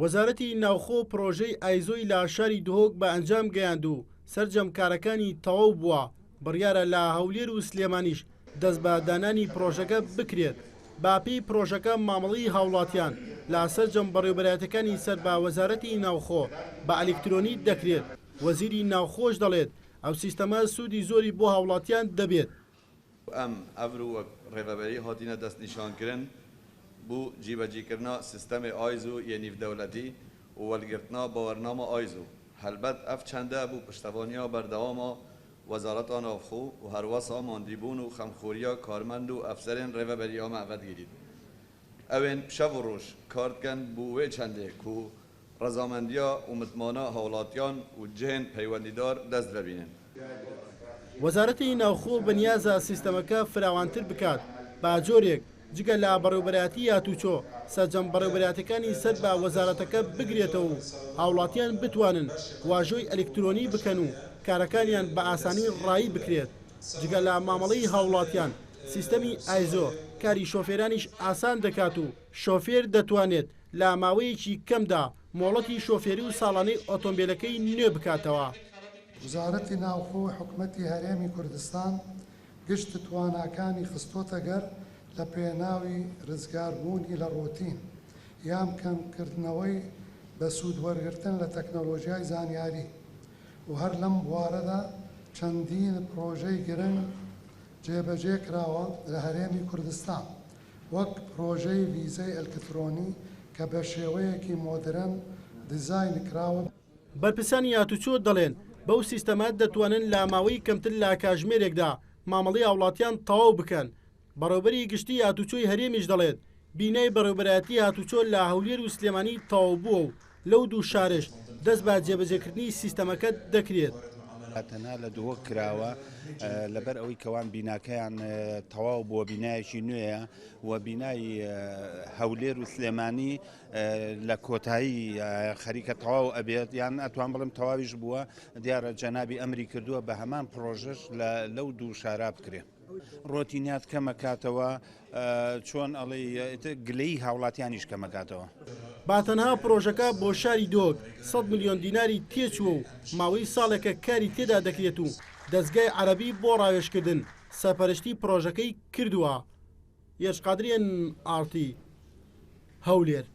وەزارەتی ناوخۆ پرۆژەی ئایزۆی لە شاری دهۆک بە ئەنجام گەیاند و سەرجەمکارەکانی تەواو بووە. بڕیارە لە هەولێر و سلێمانیش دەست بە دانانی پرۆژەکە بکرێت. باپی پرۆژەکە مامەڵەی هاوڵاتیان لە سەرجەم بەڕێوەبەرایەتەکانی سەر بە وەزارەتی ناوخۆ بە ئەلکترۆنی دەکرێت. وەزیری ناوخۆش دەڵێت ئەو سیستەمە سوودی زۆری بۆ هاوڵاتیان دەبێت. ئەم ئەڤرو ڕێبەری هاتینە دەست نیشانکردن بۆ جیبەجیکردنا سیستەمی ئایزۆ یە نێودەوڵەتی و وەرگرتنا باوەرنامە ئایزۆ. هەلبەت ئەف چەندە بوو پشتەوانیا بەردەوامە وەزارەتا ناوخۆ و هەروەسا ماندیبوون و خەمخۆریە کارمەند و ئەفسەرێن ڕێبەریە مەڤەدگیرید. ئەوێن شەو و ڕۆژ کار دکەن بۆ وێ چەندێک و ڕەزامەندیە و متمانە هاوڵاتیان و جێن پەیوەندیدار دەست ببینن. وەزارەتی ناوخۆ بەنیازە سیستەمەکە فراوانتر بکات با جۆرێک جگە لە بەڕێوەبەرایەتی یاتوچۆ سەرجەم بەڕێوەبەرایەتەکانی سەر بە وەزارەتەکە بگرێتەوە و هاوڵاتیان بتوانن واژۆی ئەلکترۆنی بکەن و کارەکانیان بە ئاسانی ڕایی بکرێت. جگە لە مامەڵەی هاوڵاتیان سیستەمی ئایزۆ کاری شۆفێرانیش ئاسان دەکات و شۆفێر دەتوانێت لە ماوەیەکی کەمدا مۆڵەتی شۆفێری و ساڵانەی ئۆتۆمبیلەکەی نوێ بکاتەوە. وزارەتی ناوخۆ و حکوومەتی هەرێمی کوردستان گشت تواناکانی خستۆتە گەر لە پێناوی ڕزگاربوونی لە ڕۆتین یان کەمکردنەوەی بە سوودوەرگرتن لە تەکنۆلۆژیای زانیاری و هەر لەم بوارەدا چەندین پرۆژەی گرنگ جێبەجێ کراوە لە هەرێمی کوردستان وەک پرۆژەی ڤیزەی ئەلکترۆنی کە بە شێوەیەکی مۆدرن دیزاین کراوە. بەرپرسانی یاتوچۆ دەڵێن بەو سیستەمە دەتوانن لە ماوەی کەمتر لە کاژمێرێکدا مامەڵەی هاوڵاتیان تەواو بکەن. بەڕێوەبەری گشتی یاتوچۆی هەرێمیش دەڵێت بینای بەڕێوەبەرایەتی یاتوچۆ لە هەولێر و سلێمانی تەواو بووە و لەو دوو شارش دەست بە جێبەجێکردنی سیستەمەکە دەکرێت. تەنها لە دهۆک کراوە لەبەر ئەوەی کەوان بیناکەیان تەواو بۆ بینایەکی نوێیە و بینای هەولێر و سلێمانی لە کۆتایی خەریکە تەواو ئەبێت یان ئەتوان بڵم تەواویش بووە دیارە جەنابی ئەمری کردووە بە هەمان پرۆژەش لەو دوو شارا بکرێ. ڕۆتینات کەمەکاتەوە چۆن ئەڵێ گلەی هاوڵاتیانیش کەمەکاتەوە. با تەنها پرۆژەکە بۆ شاری دۆک 100 ملیۆن دیناری تێچووە و ماوەی ساڵێکە کاری تێدا دەکرێت و دەستگای عەرەبی بۆ ڕاوێژکردن سەرپەرشتی پرۆژەکەی کردووە. یەشقادرێن ئارتی هەولێر.